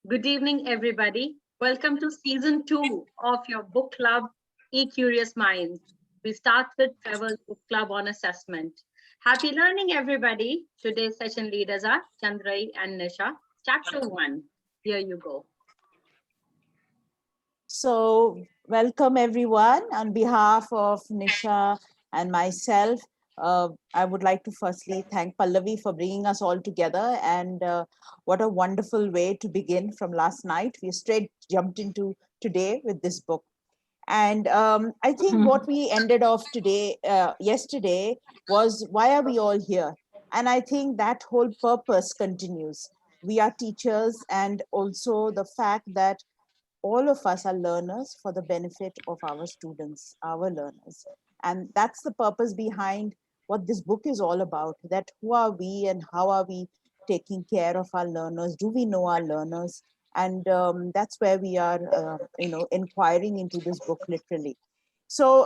Good evening, everybody. Welcome to season 2 of your book club, E-Curious Minds. We start with Trevor's book club on assessment. Happy learning, everybody. Today's session leaders are Chandrai and Nisha. Chapter 1. Here you go. So, welcome everyone. On behalf of Nisha and myself, I would like to firstly thank Pallavi for bringing us all together. And what a wonderful way to begin from last night. We straight jumped into today with this book. And I think what we ended off yesterday, was why are we all here? And I think that whole purpose continues. We are teachers, and also the fact that all of us are learners for the benefit of our students, our learners. And that's the purpose behind what this book is all about, that who are we and how are we taking care of our learners? Do we know our learners? And that's where we are, inquiring into this book literally. So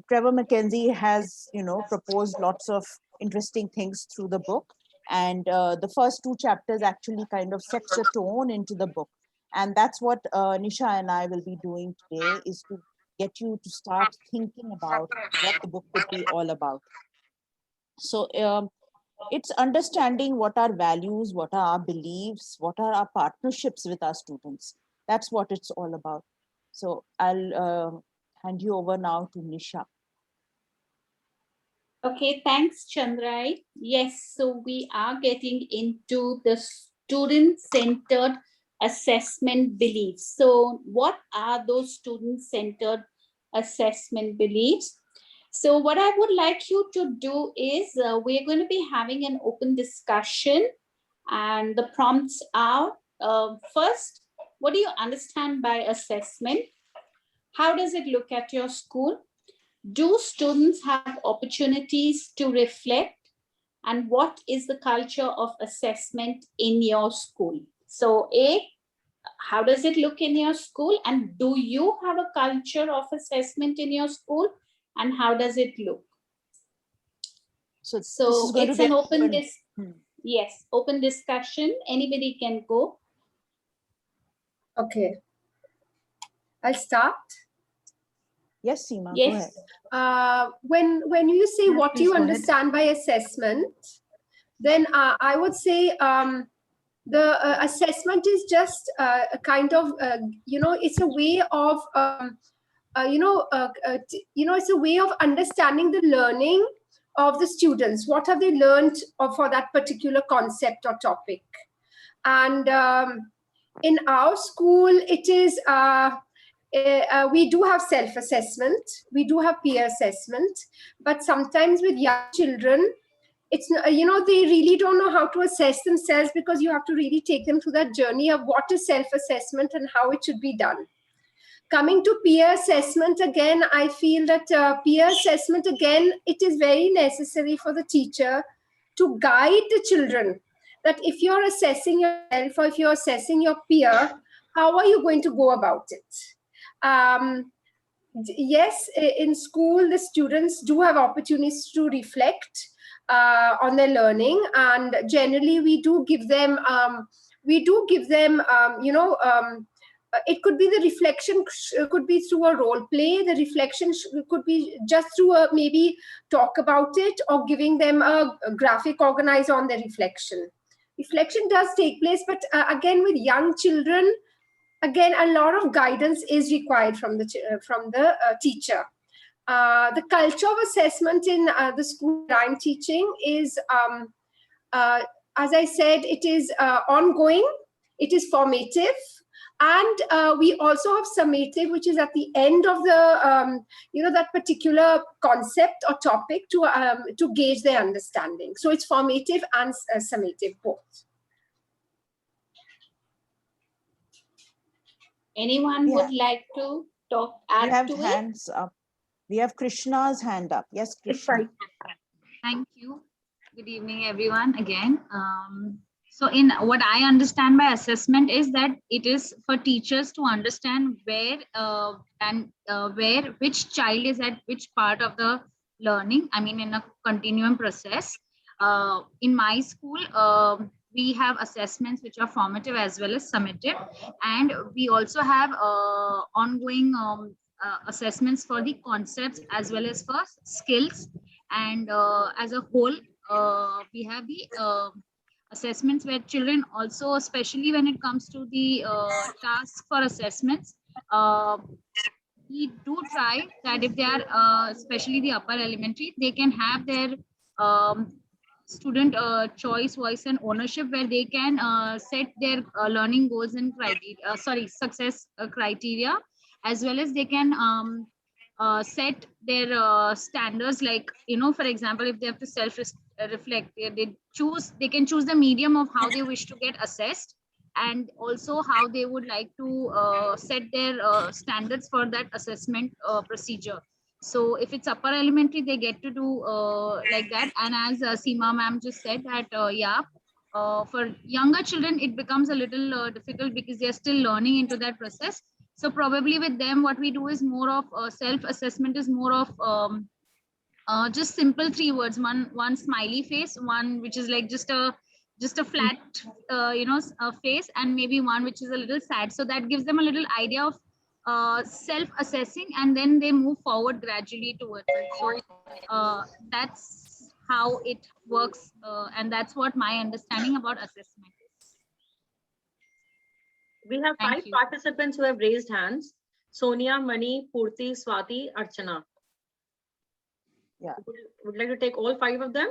Trevor Mackenzie has, proposed lots of interesting things through the book. And the first two chapters actually kind of sets the tone into the book, and that's what Nisha and I will be doing today, is to get you to start thinking about what the book could be all about. So it's understanding what our values, what are our beliefs, what are our partnerships with our students. That's what it's all about. So I'll hand you over now to Nisha. Okay, thanks, Chandrai. Yes, so we are getting into the student-centered assessment beliefs. So what are those student-centered assessment beliefs? So what I would like you to do is we're going to be having an open discussion, and the prompts are first, what do you understand by assessment? How does it look at your school? Do students have opportunities to reflect? And what is the culture of assessment in your school? So A, how does it look in your school? And do you have a culture of assessment in your school? And how does it look? So it's an open yes, open discussion. Anybody can go. Okay. I'll start. Yes, Seema, yes. Go ahead. When you say what do you understand by assessment, then I would say the assessment is just a kind of it's a way of it's a way of understanding the learning of the students. What have they learned for that particular concept or topic? And in our school, it is we do have self-assessment, we do have peer assessment, but sometimes with young children, it's they really don't know how to assess themselves, because you have to really take them through that journey of what is self-assessment and how it should be done. Coming to peer assessment, again, I feel that peer assessment, again, it is very necessary for the teacher to guide the children, that if you're assessing yourself or if you're assessing your peer, how are you going to go about it? Yes, in school, the students do have opportunities to reflect on their learning, and generally we do give them it could be the reflection, could be through a role play. The reflection could be just through a maybe talk about it, or giving them a graphic organizer on the reflection. Reflection does take place, but again, with young children, again, a lot of guidance is required from the teacher. The culture of assessment in the school I'm teaching is, as I said, it is ongoing, it is formative, and we also have summative, which is at the end of the that particular concept or topic to gauge their understanding. So it's formative and summative both. Anyone would like to talk? We have hands up. We have Krishna's hand up. Yes, Krishna. Thank you. Good evening, everyone. Again, so in what I understand by assessment is that it is for teachers to understand where which child is at which part of the learning. I mean, in a continuum process. In my school, we have assessments which are formative as well as summative, and we also have ongoing assessments for the concepts as well as for skills. And as a whole, we have the assessments where children also, especially when it comes to the tasks for assessments, we do try that if they are, especially the upper elementary, they can have their student choice, voice, and ownership, where they can set their learning goals and criteria, success criteria, as well as they can set their standards, like, for example, if they have to self-reflect, they can choose the medium of how they wish to get assessed, and also how they would like to set their standards for that assessment procedure. So if it's upper elementary, they get to do like that. And as Seema ma'am just said that, for younger children, it becomes a little difficult because they're still learning into that process. So probably with them, what we do is more of self-assessment is more of just simple 3 words, one smiley face, one which is like just a flat face, and maybe one which is a little sad. So that gives them a little idea of self-assessing, and then they move forward gradually towards it. So that's how it works, and that's what my understanding about assessment is. We have Thank 5 you. participants who have raised hands: Sonia, Mani, Purti, Swati, Archana. Yeah. Would like to take all 5 of them?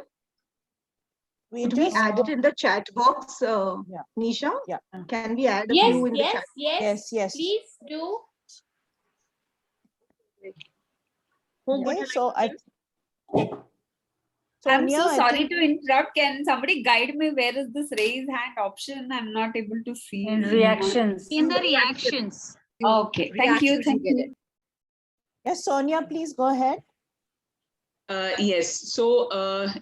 We Could we just add it in the chat box, Yeah. Nisha? Yeah. Can we add a Yes, few in the yes, chat? yes. Yes. Please do. Whom would Okay, you so like to take? I'm Sonia, so I sorry think- to interrupt. Can somebody guide me? Where is this raise hand option? I'm not able to see. In reactions. In the reactions. Okay, thank you. Reactions, Thank you get you. Yes, Sonia, please go ahead. Yes, so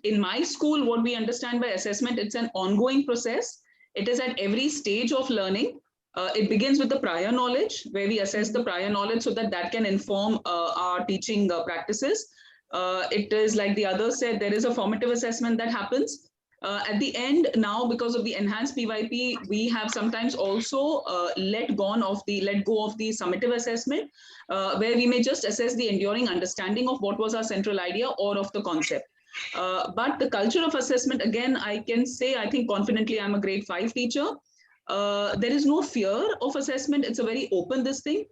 in my school, what we understand by assessment, it's an ongoing process. It is at every stage of learning. It begins with the prior knowledge, where we assess the prior knowledge so that can inform our teaching practices. It is like the others said, there is a formative assessment that happens. At the end, now because of the enhanced PYP, we have sometimes also let go of the summative assessment, where we may just assess the enduring understanding of what was our central idea or of the concept. But the culture of assessment, again, I can say, I think confidently, I'm a grade 5 teacher. There is no fear of assessment. It's a very open thing.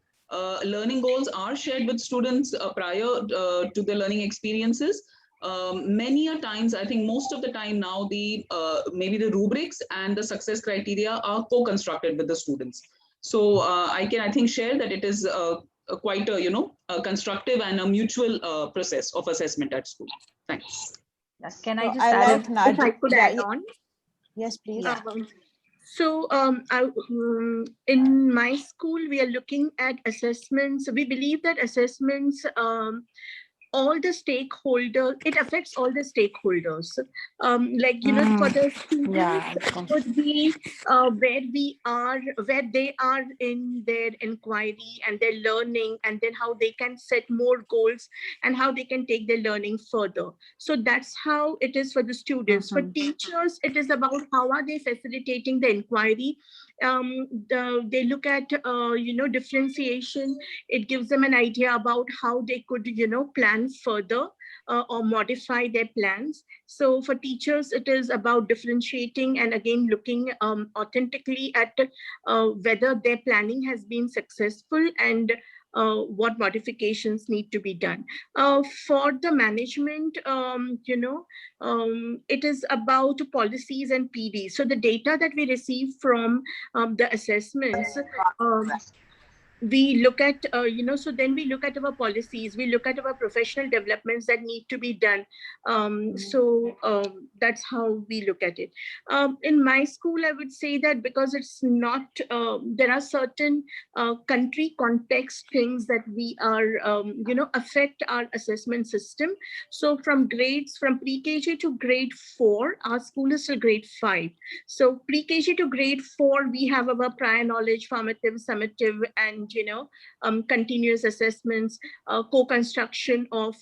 Learning goals are shared with students prior to the learning experiences. Many a times, I think most of the time now, maybe the rubrics and the success criteria are co-constructed with the students. So I think share that it is quite a constructive and a mutual process of assessment at school. Thanks. Can I So just I'll add? let Nad- If I could yeah, add yeah. on. Yes, please. Yeah. In my school, we are looking at assessments. We believe that assessments, all the stakeholders, it affects all the stakeholders. For the students, Yeah. it would be where they are in their inquiry and their learning, and then how they can set more goals and how they can take their learning further. So that's how it is for the students. For teachers, it is about how are they facilitating the inquiry. They look at differentiation. It gives them an idea about how they could plan further or modify their plans. So for teachers, it is about differentiating and again looking authentically at whether their planning has been successful and what modifications need to be done. For the management, it is about policies and PDs. So the data that we receive from the assessments, we look at, so then we look at our policies, we look at our professional developments that need to be done. That's how we look at it. In my school, I would say that because it's not, there are certain country context things that we are, affect our assessment system. So from pre-KG to grade 4, our school is still grade 5. So pre-KG to grade 4, we have our prior knowledge, formative, summative, and around, continuous assessments, co-construction of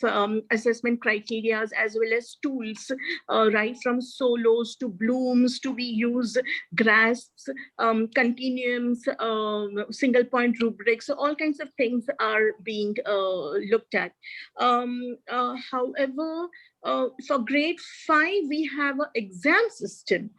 assessment criteria, as well as tools, right from solos to blooms to we use grasps, continuums, single point rubrics. So all kinds of things are being looked at. However, for grade 5, we have an exam system,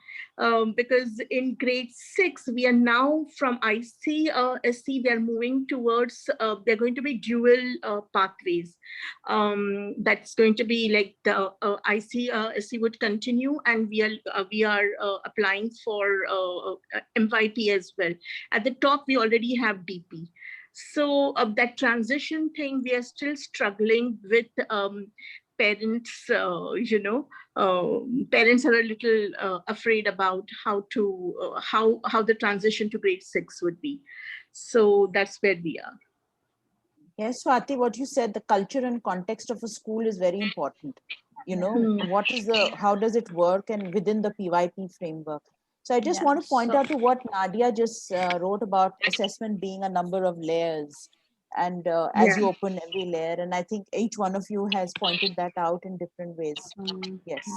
because in grade 6, we are now from ICSC, we are moving towards, they're going to be dual pathways. That's going to be like the ICSC would continue, and we are applying for MYP as well. At the top, we already have DP. So that transition thing, we are still struggling with. Parents, parents are a little afraid about how the transition to grade 6 would be. So that's where we are. Yes, Swati, what you said, the culture and context of a school is very important. What is how does it work, and within the PYP framework. So I just want to point out to what Nadia just wrote about assessment being a number of layers. And as you open every layer, and I think each one of you has pointed that out in different ways. Yes.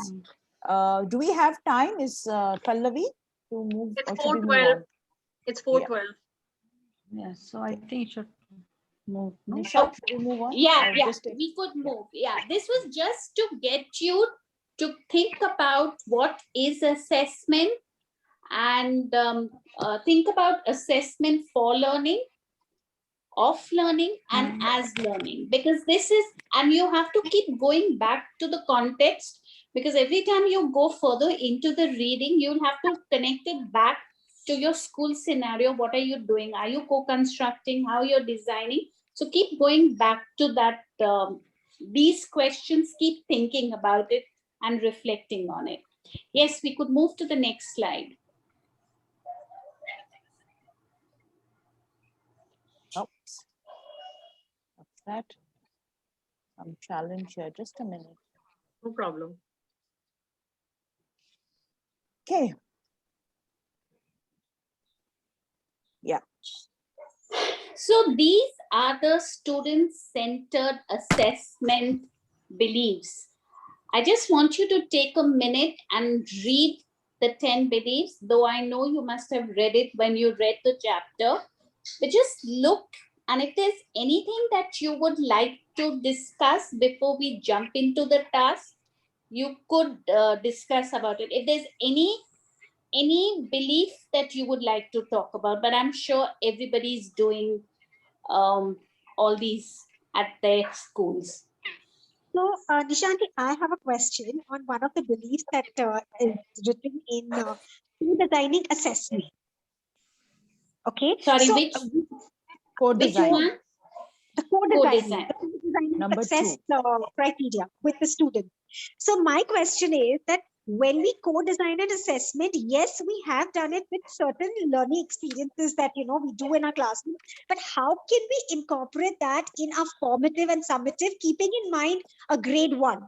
Do we have time? Is Pallavi to move? It's or should we move 4:12. on? It's 4:12. Yes, so I think it should move. No? Nisha, should we move on? Yeah, Or yeah, just take- we could move. Yeah, this was just to get you to think about what is assessment, and think about assessment for learning, of learning, and as learning, because this is, and you have to keep going back to the context, because every time you go further into the reading, you'll have to connect it back to your school scenario. What are you doing? Are you co-constructing? How you're designing? So keep going back to that. These questions, keep thinking about it and reflecting on it. Yes, we could move to the next slide. Oops. What's that? Some challenge here. Just a minute. No problem. Okay. Yeah. So these are the student-centered assessment beliefs. I just want you to take a minute and read the 10 beliefs, though I know you must have read it when you read the chapter. But just look, and if there's anything that you would like to discuss before we jump into the task, you could discuss about it. If there's any belief that you would like to talk about, but I'm sure everybody's doing all these at their schools. So, Nishanti, I have a question on one of the beliefs that is written in designing assessment. Okay. Sorry, so, which Co-design. one? The co-designing, Co-design. the co-designing Number success criteria with the student. So my question is that when we co-design an assessment, yes, we have done it with certain learning experiences that we do in our classroom, but how can we incorporate that in our formative and summative, keeping in mind a grade 1?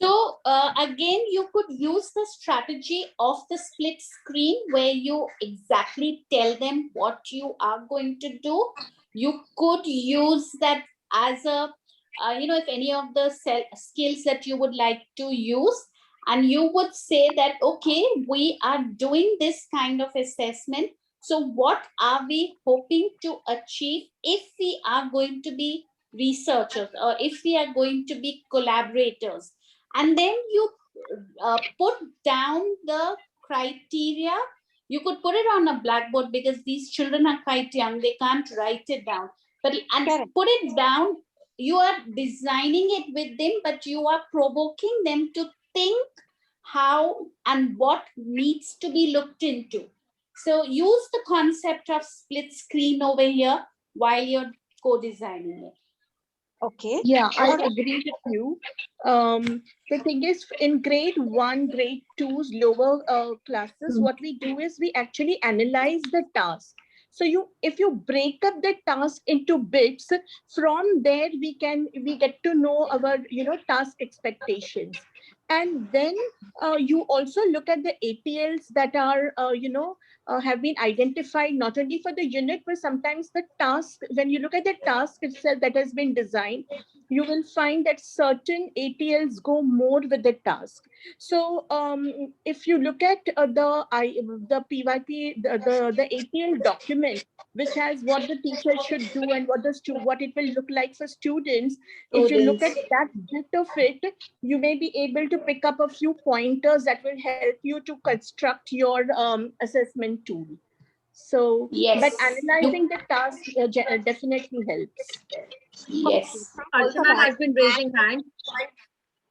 So again, you could use the strategy of the split screen where you exactly tell them what you are going to do. You could use that as a, if any of the skills that you would like to use, and you would say that, okay, we are doing this kind of assessment. So what are we hoping to achieve if we are going to be researchers or if we are going to be collaborators? And then you put down the criteria. You could put it on a blackboard because these children are quite young. They can't write it down. But put it down. You are designing it with them, but you are provoking them to think how and what needs to be looked into. So use the concept of split screen over here while you're co-designing it. Okay. Yeah, I agree with you. The thing is, in grade 1, grade 2's lower classes, what we do is we actually analyze the task. So if you break up the task into bits, from there we get to know our task expectations. And then you also look at the ATLs that are, have been identified not only for the unit, but sometimes the task. When you look at the task itself that has been designed, you will find that certain ATLs go more with the task. So if you look at the PYP, the ATL document, which has what the teacher should do and what it will look like for students, if you look at that bit of it, you may be able to pick up a few pointers that will help you to construct your assessment tool. So, Yes. but analyzing the task definitely helps. Yes. Archana has been raising hand.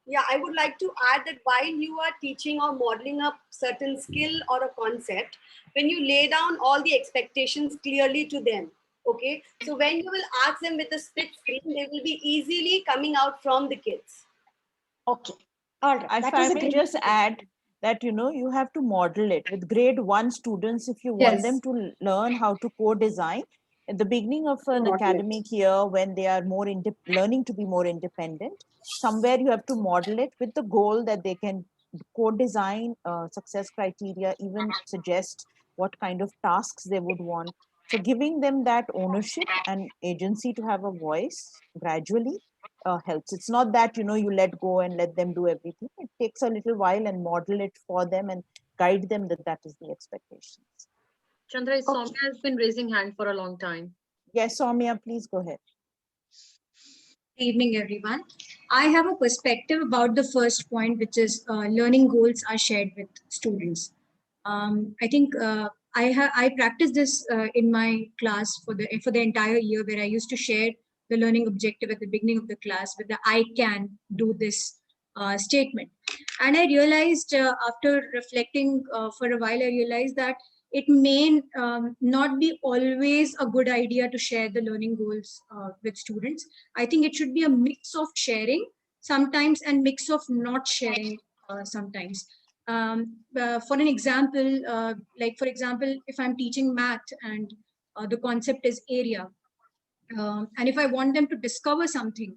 Yeah, I would like to add that while you are teaching or modeling a certain skill or a concept, when you lay down all the expectations clearly to them, okay? So when you will ask them with a split screen, they will be easily coming out from the kids. Okay. All right. If I may just add that, you have to model it with grade 1 students. If you want them to learn how to co-design at the beginning of an academic year, when they are more learning to be more independent, somewhere you have to model it with the goal that they can co-design success criteria, even suggest what kind of tasks they would want. So giving them that ownership and agency to have a voice gradually helps. It's not that, you let go and let them do everything. It takes a little while and model it for them and guide them that is the expectations. Chandra, Soumya has been raising hand for a long time. Yes, Soumya, please go ahead. Good evening, everyone. I have a perspective about the first point, which is learning goals are shared with students. I think I practiced this in my class for the entire year, where I used to share the learning objective at the beginning of the class with the "I can do this" statement. And I realized after reflecting for a while, I realized that it may not be always a good idea to share the learning goals with students. I think it should be a mix of sharing sometimes and mix of not sharing sometimes. For an example, for example, if I'm teaching math and the concept is area, and if I want them to discover something,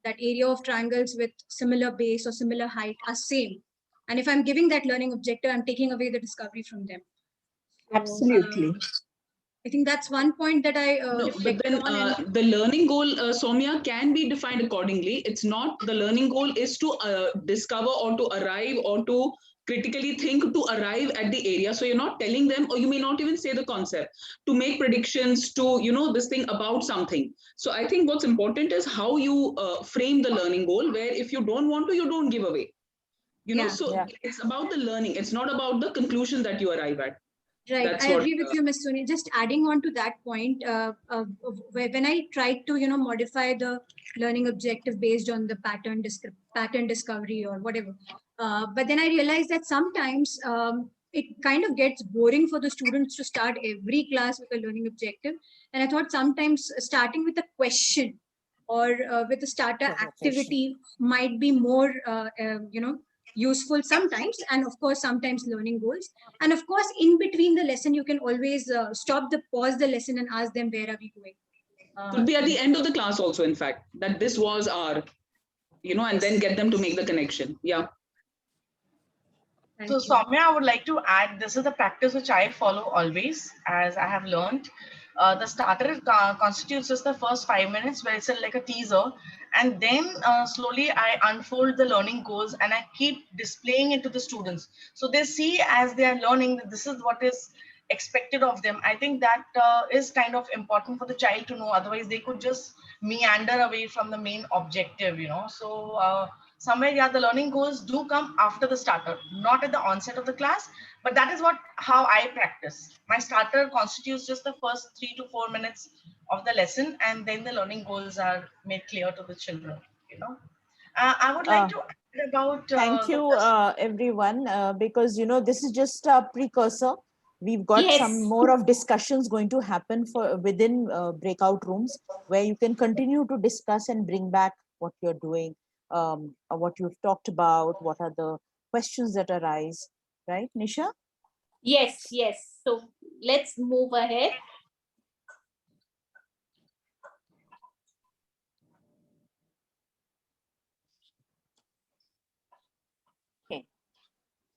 that area of triangles with similar base or similar height are same. And if I'm giving that learning objective, I'm taking away the discovery from them. Absolutely. I think that's one point that I but then the learning goal, Soumya, can be defined accordingly. It's not the learning goal is to discover or to arrive or to critically think to arrive at the area. So you're not telling them, or you may not even say the concept, to make predictions, to, this thing about something. So I think what's important is how you frame the learning goal, where if you don't want to, you don't give away. It's about the learning. It's not about the conclusion that you arrive at. Right, I agree with you, Ms. Soni. Just adding on to that point, when I tried to, modify the learning objective based on the pattern discovery or whatever, but then I realized that sometimes it kind of gets boring for the students to start every class with a learning objective. And I thought sometimes starting with a question or with a starter activity might be more, useful sometimes, and of course sometimes learning goals. And of course in between the lesson you can always pause the lesson and ask them, where are we going? Could be at the end of the class also, in fact, that this was our, and then get them to make the connection. Yeah. So Soumya, I would like to add, this is the practice which I follow always, as I have learned. The starter constitutes just the first 5 minutes, where it's like a teaser, and then slowly I unfold the learning goals and I keep displaying it to the students, so they see as they are learning that this is what is expected of them. I think that is kind of important for the child to know, otherwise they could just meander away from the main objective, so somewhere, the learning goals do come after the starter, not at the onset of the class, but that is how I practice. My starter constitutes just the first 3 to 4 minutes of the lesson, and then the learning goals are made clear to the children, I would like to add about... Thank you, everyone, because, this is just a precursor. We've got some more of discussions going to happen within breakout rooms, where you can continue to discuss and bring back what you're doing. What you've talked about, what are the questions that arise, right, Nisha? Yes. So let's move ahead.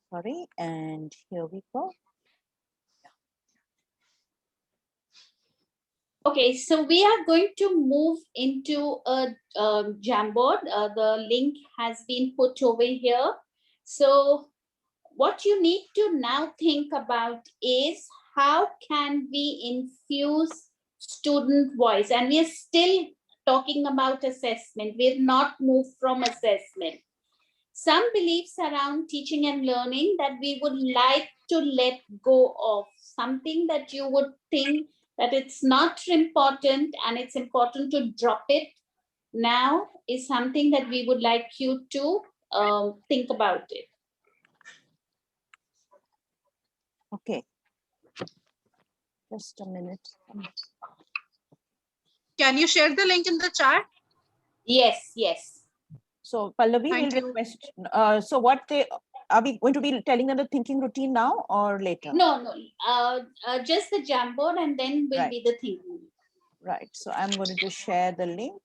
Sorry, and here we go. Okay, so we are going to move into a Jamboard. The link has been put over here. So what you need to now think about is how can we infuse student voice? And we are still talking about assessment. We've not moved from assessment. Some beliefs around teaching and learning that we would like to let go of, something that you would think that it's not important and it's important to drop it now, is something that we would like you to think about it. Okay. Just a minute. Can you share the link in the chat? Yes, yes. So Pallavi Thank will you. request. So are we going to be telling them the thinking routine now or later? No, just the Jamboard and then will Right. be the thinking. Right. So I'm going to just share the link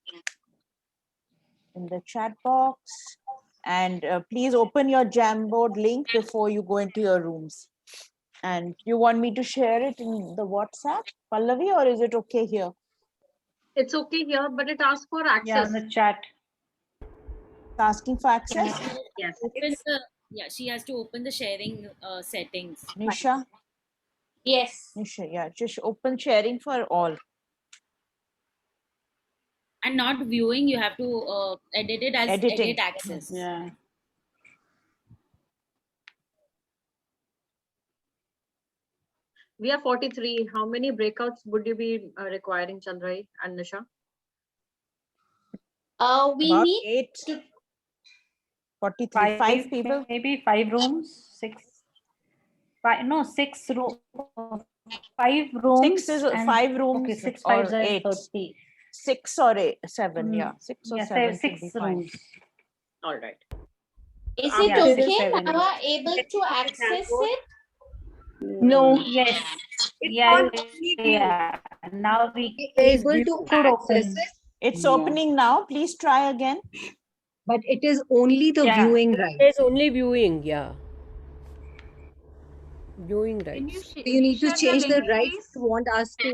in the chat box, and please open your Jamboard link before you go into your rooms. And you want me to share it in the WhatsApp, Pallavi, or is it okay here? It's okay here, but it asks for Yeah, access. in the chat. It's asking for access. Yes. Yeah, she has to open the sharing settings. Nisha? Yes. Nisha, yeah, just open sharing for all. And not viewing, you have to edit it as Editing. edit access. Yeah. We are 43. How many breakouts would you be requiring, Chandrai and Nisha? We About need 43, five people. Maybe 5 rooms, 6. 5, no, 6 rooms. 5 rooms. 6 is and- 5 rooms Okay, 6 or 5s are 8. 30. 6 or 8, 7, yeah. 6 or Yeah, 7 should 6 be fine. rooms. All right. Is Yeah, it six, okay seven. now are able to access it? No. Yes. It's Yeah. not only view. Yeah. Now we Able to could access open. it, It's Yeah. opening now. Please try again. but it is only the Yeah. viewing right. There's only viewing, yeah. Viewing rights. So you need to share the change the link, rights please? if you want us to.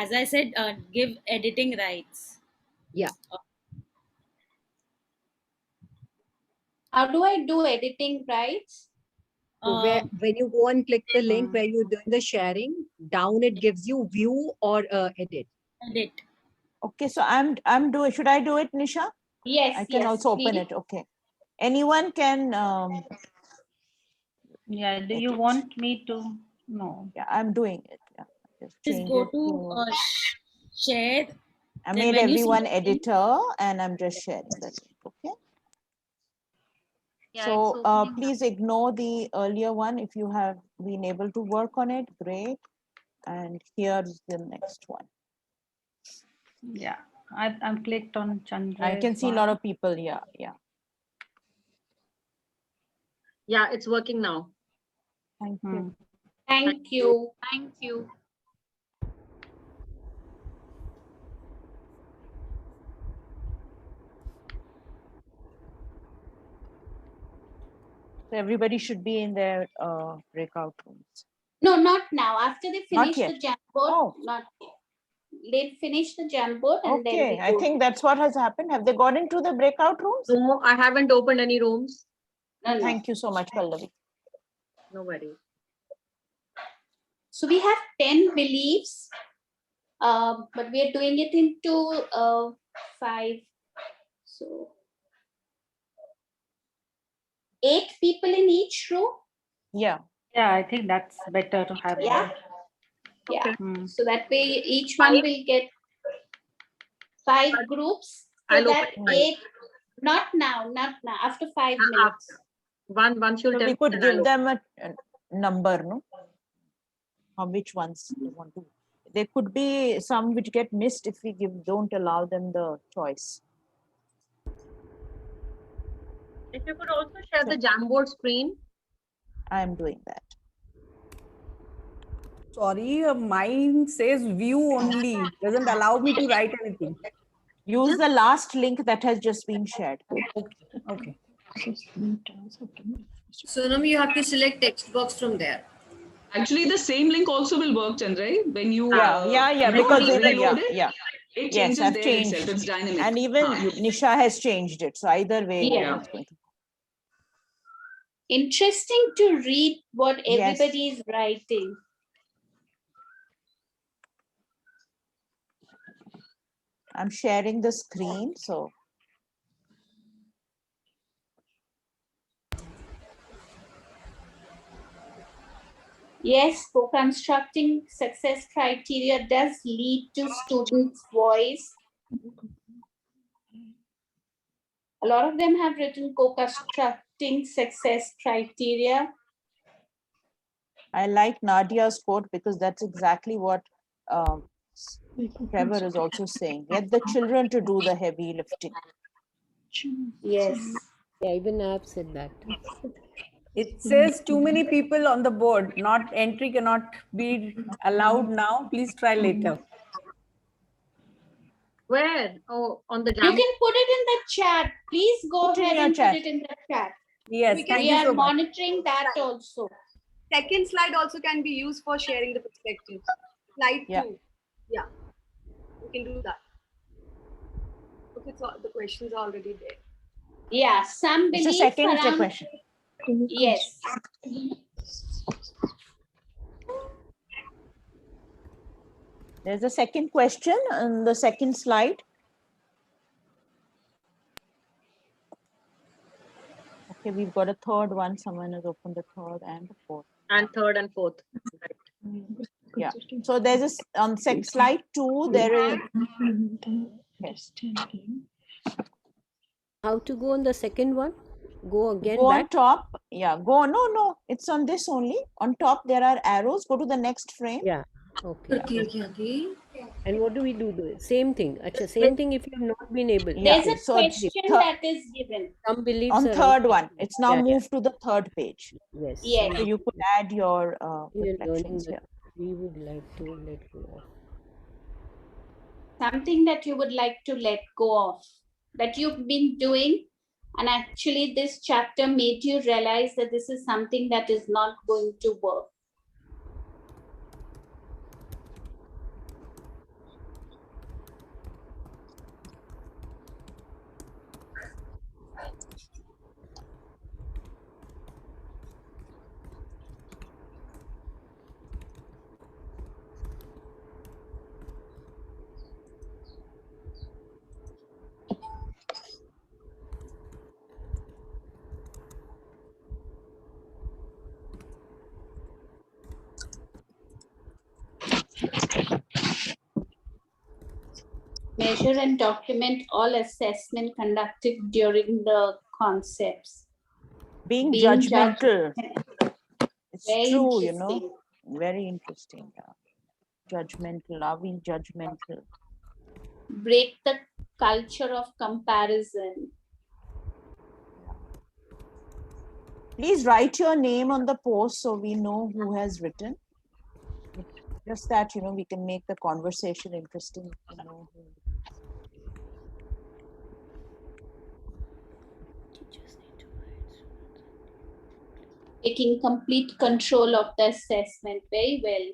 As I said, give editing rights. Yeah. How do I do editing rights? So when you go and click the link where you're doing the sharing, down it gives you view or edit. Edit. Okay, so I'm doing. Should I do it, Nisha? Yes. I can yes, also open please. it. Okay. Anyone can. Yeah. Do you edit. want me to? No. Yeah, I'm doing it. Yeah. Just Just change go it to share. I then made when you see everyone the link- editor, and I'm just sharing the link. Okay. Yeah, So it's opening now. please ignore the earlier one if you have been able to work on it. Great. And here's the next one. Yeah. I'm clicked on Chandra. I can see a lot of people. Yeah, yeah. Yeah, it's working now. Thank you. Thank you. Thank you. So everybody should be in their breakout rooms. No, not now. After they Not finish the yet. Jamboard, Oh. not yet. They'll finish the Jamboard and then Okay, we I go. think that's what has happened. Have they gone into the breakout rooms? No, I haven't opened any rooms. No. Thank you so much, Pallavi. No worries. So we have 10 beliefs, but we are doing it into 5. So 8 people in each room. Yeah. Yeah, I think that's better to have. Yeah. Yeah. Hmm. So that way each one will get 5 groups. So I'll that open mine. 8, not now, after 5 minutes. One should So tell we me could then give I'll them a number, no? Or which ones they want to. There could be some which get missed if we don't allow them the choice. If you could also share the Jamboard screen. I am doing that. Sorry, mine says view only. Doesn't allow me to write anything. Use the last link that has just been shared. Okay. Sonam, you have to select text box from there. Actually, the same link also will work, Chandrai. When you because reload it, yeah. it Yes, changes I've there changed. itself. It's dynamic. And even Nisha has changed it. So either way, Yeah. it's going to. Interesting to read what Yes. everybody is writing. I'm sharing the screen, so. Yes, co-constructing success criteria does lead to students' voice. A lot of them have written co-constructing success criteria. I like Nadia's quote because that's exactly what Trevor is also saying. Get the children to do the heavy lifting. Yes. Yeah, even I've said that. It says too many people on the board. Not entry cannot be allowed now. Please try later. Where? Oh, on the You can put it in the chat. Please go Put in ahead your and chat. put it in the chat. Yes, We are monitoring that also. Second slide also can be used for sharing the perspectives. Slide 2. Yeah, you can do that. Okay, so the questions are already there. Yeah, some It's a believe second Farhan- question. Yes. There's a second question on the second slide. Okay, we've got a third one. Someone has opened the third and the fourth. And third and fourth. Yeah. So there's a on slide 2. There is. Yes. How to go on the second one? Go again Go on back? top. Yeah. Go. No. It's on this only. On top there are arrows. Go to the next frame. Yeah. Okay. And what do we do? Same thing. Acha, same thing if you have not been able. Yeah. There's a So question that is given. Some beliefs on are third okay. one. It's now Yeah, moved to the third page. Yes. Yes. So you could add your We are learning reflections that here. we would like to let go of. Something that you would like to let go of, that you've been doing, and actually this chapter made you realize that this is something that is not going to work. Measure and document all assessment conducted during the concepts. Being Being judgmental. It's Very true, interesting. Very interesting. Yeah. Judgmental. Are we judgmental? Break the culture of comparison. Please write your name on the post so we know who has written. Just that, we can make the conversation interesting. Taking complete control of the assessment. Very well.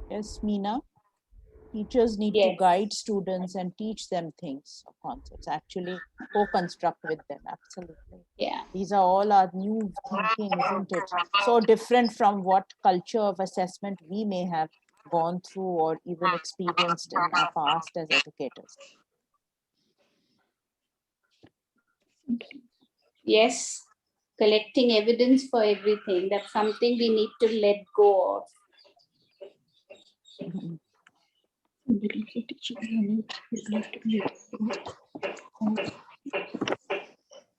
Yes, Meena. Teachers need to guide students and teach them things or concepts. Actually, co-construct with them. Absolutely. Yeah. These are all our new thinking, isn't it? So different from what culture of assessment we may have gone through or even experienced in our past as educators. Yes. Collecting evidence for everything. That's something we need to let go of.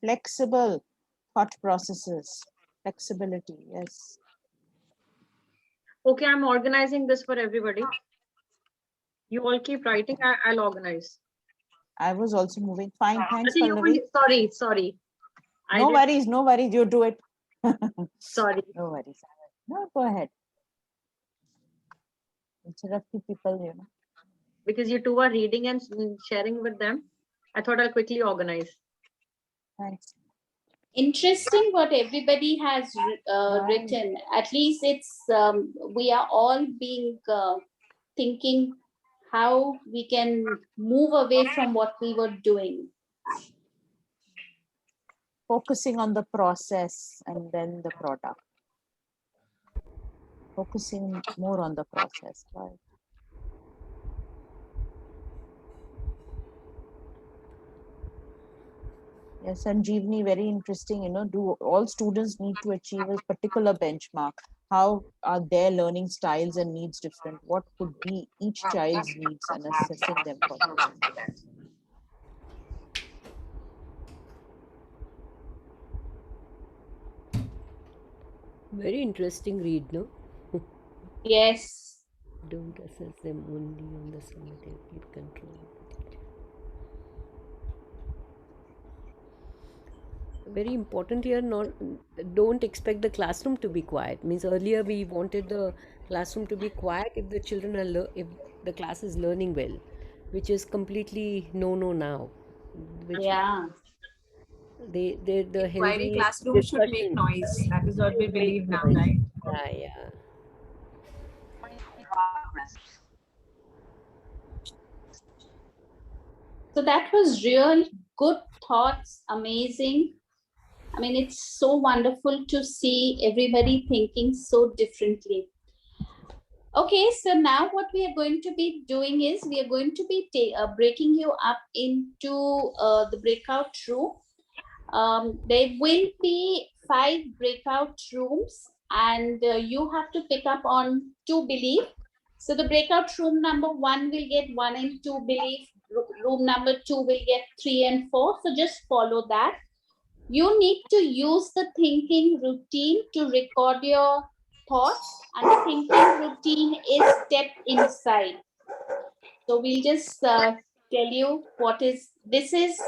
Flexible thought processes. Flexibility, yes. Okay, I'm organizing this for everybody. You all keep writing. I'll organize. I was also moving. Fine, thanks, Actually, Pallavi. sorry. No worries, no worries. You do it. Sorry. No worries. No, go ahead. Interrupting people, you know. Because you two are reading and sharing with them, I thought I'll quickly organize. Thanks. Interesting what everybody has written. At least it's we are all being thinking how we can move away from what we were doing. Focusing on the process and then the product. Focusing more on the process, right? Yes, and Jeevni, very interesting, you know, do all students need to achieve a particular benchmark? How are their learning styles and needs different? What could be each child's needs and assessing them for that? Very interesting read, no? Yes. Don't assess them only on the summative, keep control. Very important here, not don't expect the classroom to be quiet. Means earlier we wanted the classroom to be quiet if the children are if the class is learning well, which is completely no now. Which Yeah. the Inquiry healthy classroom should make discussion. noise. That is what we believe now, Noise. right? Yeah. So that was real good thoughts, amazing. I mean, it's so wonderful to see everybody thinking so differently. Okay, so now what we are going to be doing is we are going to be breaking you up into the breakout room. There will be 5 breakout rooms and you have to pick up on 2 belief. So the breakout room number 1 will get 1 and 2 belief. Room number 2 will get 3 and 4. So just follow that. You need to use the thinking routine to record your thoughts, and the thinking routine is step inside. So we'll just tell you what is this is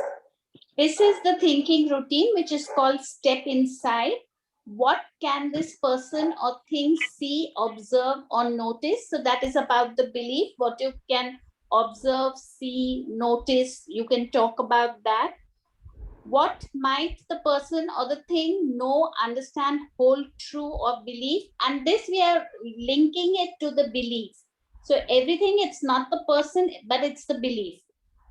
the thinking routine, which is called step inside. What can this person or thing see, observe, or notice? So that is about the belief, what you can observe, see, notice. You can talk about that. What might the person or the thing know, understand, hold true, or believe? And this we are linking it to the belief. So everything, it's not the person, but it's the belief.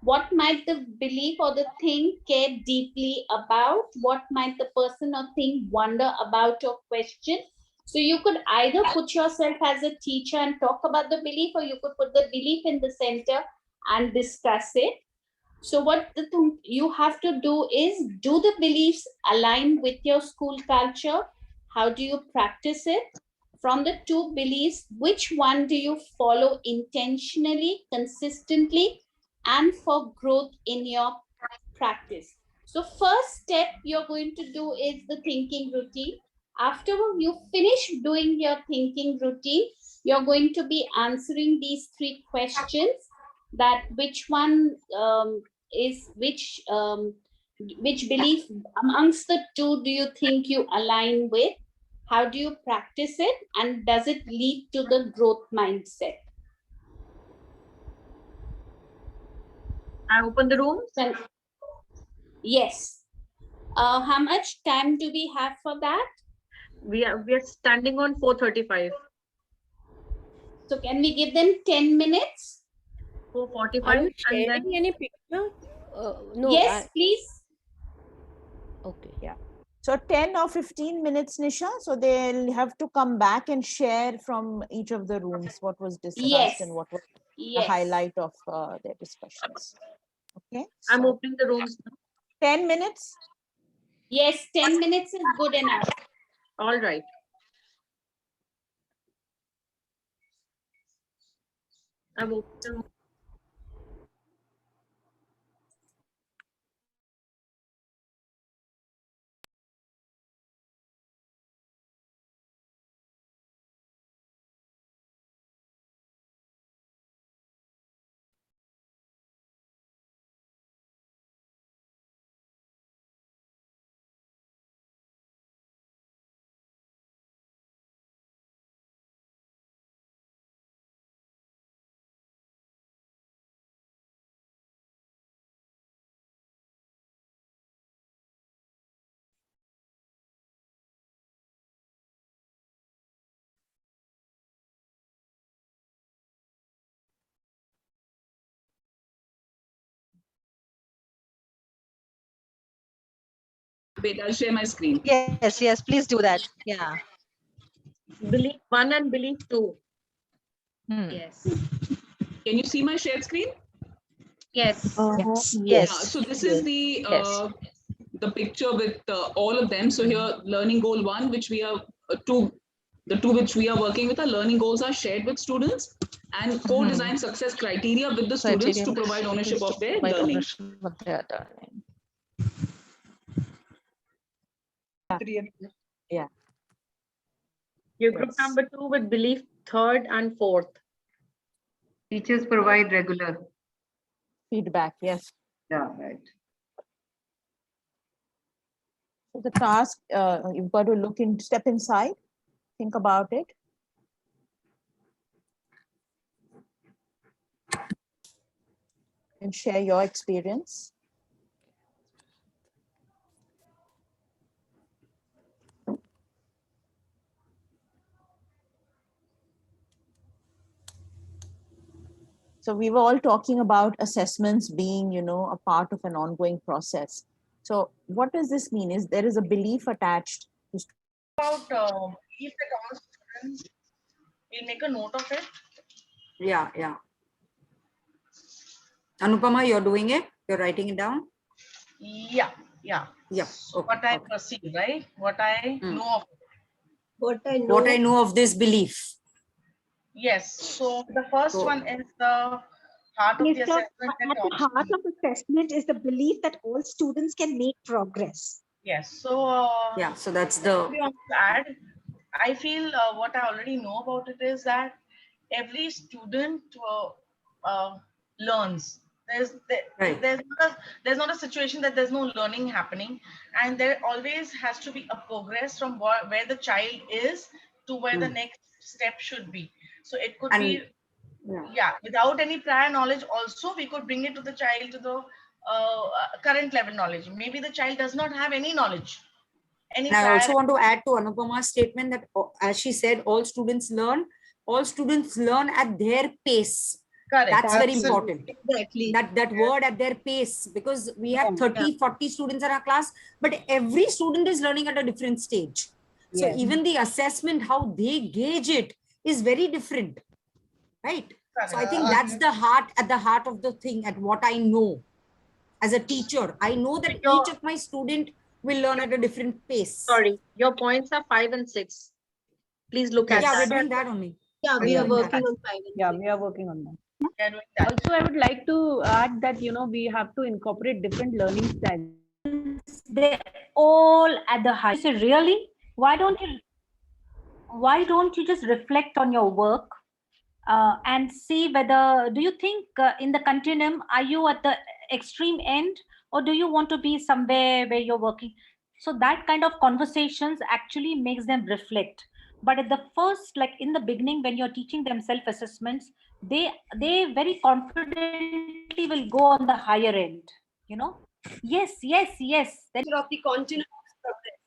What might the belief or the thing care deeply about? What might the person or thing wonder about or question? So you could either put yourself as a teacher and talk about the belief, or you could put the belief in the center and discuss it. So what you have to do is, do the beliefs align with your school culture? How do you practice it? From the 2 beliefs, which one do you follow intentionally, consistently, and for growth in your practice? So first step you're going to do is the thinking routine. After you finish doing your thinking routine, you're going to be answering these 3 questions, that which one is which belief amongst the 2 do you think you align with? How do you practice it? And does it lead to the growth mindset? I open the room? Yes. How much time do we have for that? We are standing on 4:35. So can we give them 10 minutes? 4:45. Are you sharing any picture? No. Yes, please. Okay. Yeah. So 10 or 15 minutes, Nisha. So they'll have to come back and share from each of the rooms what was discussed Yes. and what was the Yes. highlight of their discussions. Okay. I'm So opening the rooms now. 10 minutes? Yes, 10 minutes is good enough. All right. I'm opening. Wait, I'll share my screen. Yes, yes, please do that. Yeah. Belief 1 and belief 2. Yes. Can you see my shared screen? Yes. Yes. Yeah, so this is the picture with all of them. So here, learning goal 1, which we are the two which we are working with, our learning goals are shared with students, and co-design success criteria with the students to provide ownership of their learning. Yeah. Your group number 2 with belief 3rd and 4th. Teachers provide regular feedback. Yes. Yeah, right. So the task, you've got to step inside, think about it. And share your experience. So we were all talking about assessments being, a part of an ongoing process. So what does this mean? Is there is a belief attached to about belief that all students will make a note of it? Yeah, yeah. Anupama, you're doing it? You're writing it down? Yeah, yeah. Yeah. So what I perceive, right? What I know of it. What I know of this belief. Yes. So the first one is the heart of the assessment. At the heart of assessment is the belief that all students can make progress. Yes. So yeah. So that's the. Add. I feel what I already know about it is that every student learns. There's not a situation that there's no learning happening, and there always has to be a progress from where the child is to where the next step should be. So it could be, without any prior knowledge also, we could bring it to the child to the current level knowledge. Maybe the child does not have any knowledge. And I also want to add to Anupama's statement that, as she said, all students learn at their pace. Correct. That's very important. Exactly. That word at their pace, because we have 30, 40 students in our class, but every student is learning at a different stage. So even the assessment, how they gauge it is very different, right? So I think that's the heart, at the heart of the thing, at what I know as a teacher. I know that each of my student will learn at a different pace. Sorry, your points are 5 and 6. Please look at that. Yeah, we're doing that only. Yeah, we are working on 5 and 6. Yeah, we are working on that. Also, I would like to add that, we have to incorporate different learning styles. They all at the high. So really, why don't you just reflect on your work and see whether, do you think in the continuum, are you at the extreme end, or do you want to be somewhere where you're working? So that kind of conversations actually makes them reflect. But at the first, like in the beginning, when you're teaching them self-assessments, they very confidently will go on the higher end, Yes. Then of the continuous progress.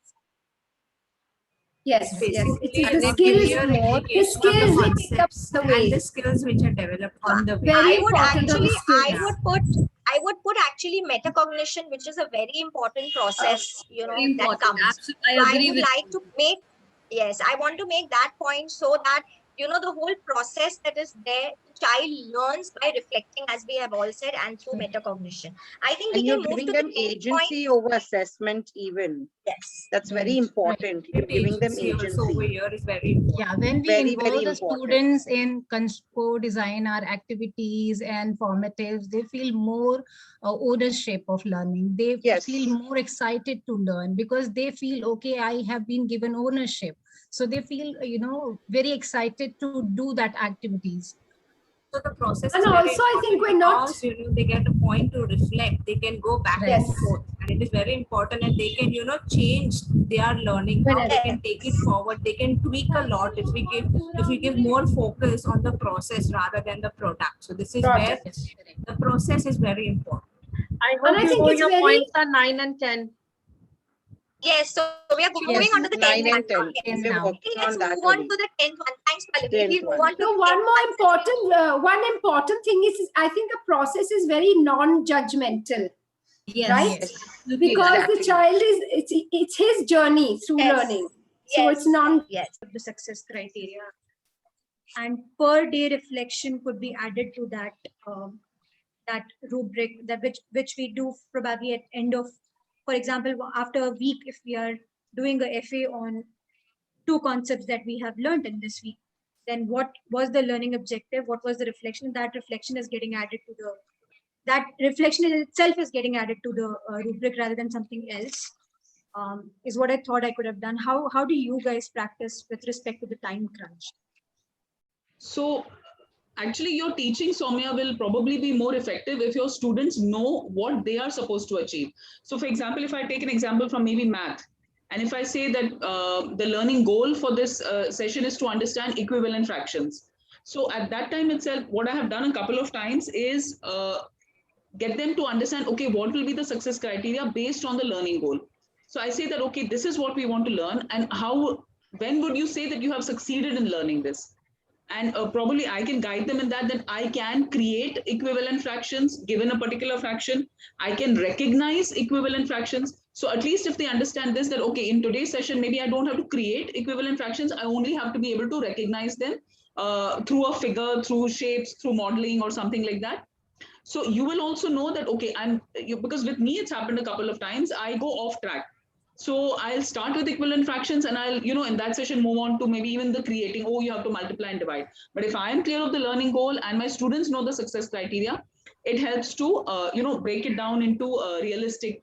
Yes, yes. And The it gives skills, you an the indication of skills the we pick up concepts the and way. the skills which are developed on the way. Very I would important on actually, skills. I would put actually metacognition, which is a very important process, that comes. Absolutely. So I would like to make, I want to make that point so that, the whole process that is there, the child learns by reflecting, as we have all said, and through metacognition. I think we And can you're move giving to them the agency over assessment even. Yes. That's very important. You're giving them Also over agency. here is very important. Yeah, when we Very, involve very the important. students in co-design our activities and formatives, they feel more ownership of learning. They feel more excited to learn because they feel, okay, I have been given ownership. So they feel, very excited to do that activities. So the process And is very also, I think we're not. because, they get a point to reflect. They can go back and forth, and it is very important. And they can, change their learning. How they can take it forward. They can tweak a lot if we give more focus on the process rather than the product. So this is where the process is very important. I hope you know your points are 9 and 10. Yes, so we are moving on to the 10th 9 and 10. one. We're Yes. working Okay, let's on that move on only. to the 10th one. Thanks, Pallavi. 10th We'll move on to So the one 10th more important thing is I think the process is very non-judgmental. Yes. right? Yes. Because the child is, it's his journey through learning. So it's not the success criteria, and per day reflection could be added to that that rubric, that which we do probably at end of, for example, after a week, if we are doing a FA on 2 concepts that we have learned in this week, then what was the learning objective, what was the reflection, that reflection is getting added to the, that reflection in itself is getting added to the rubric rather than something else, is what I thought I could have done. How do you guys practice with respect to the time crunch? So actually your teaching, Soumya, will probably be more effective if your students know what they are supposed to achieve. So for example, if I take an example from maybe math, and if I say that the learning goal for this session is to understand equivalent fractions. So at that time itself, what I have done a couple of times is get them to understand, okay, what will be the success criteria based on the learning goal. So I say that, okay, this is what we want to learn, and how, when would you say that you have succeeded in learning this? And probably I can guide them in that I can create equivalent fractions given a particular fraction. I can recognize equivalent fractions. So at least if they understand this, that, okay, in today's session, maybe I don't have to create equivalent fractions. I only have to be able to recognize them through a figure, through shapes, through modeling or something like that. So you will also know that, okay, because with me, it's happened a couple of times, I go off track. So I'll start with equivalent fractions, and I'll, in that session, move on to maybe even the creating, oh, you have to multiply and divide. But if I am clear of the learning goal and my students know the success criteria, it helps to, break it down into a realistic